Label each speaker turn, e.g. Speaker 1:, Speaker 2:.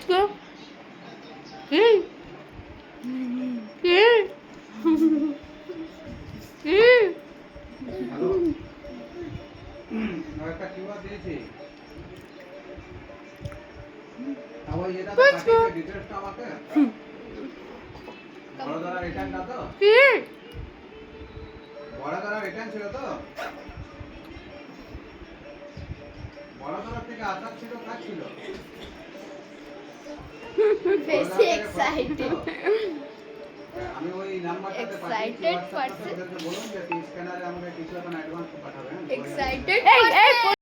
Speaker 1: পুচকু কি কি কি
Speaker 2: হ্যালো একটা কিউআর দিয়েছি আবার এটা তো
Speaker 1: পুচকু
Speaker 2: কাটিয়ে ডিটেইলসটা আমাকে বড়দারা রিটার্নটা তো
Speaker 1: কি
Speaker 2: বড়দারা রিটার্ন ছিল তো বড়দারা থেকে আসার ছিল কাজ ছিল
Speaker 3: বেশি এক্সাইটেড
Speaker 2: আমি ওই নাম্বারটাতে পাঠিয়েছি
Speaker 3: Excited
Speaker 2: হোয়াটসঅ্যাপে
Speaker 3: person.
Speaker 2: ওদেরকে বলুন যে স্ক্যানারে আমাকে কিছু এখন অ্যাডভান্স পাঠাবেন
Speaker 3: এক্সাইটেড
Speaker 1: এই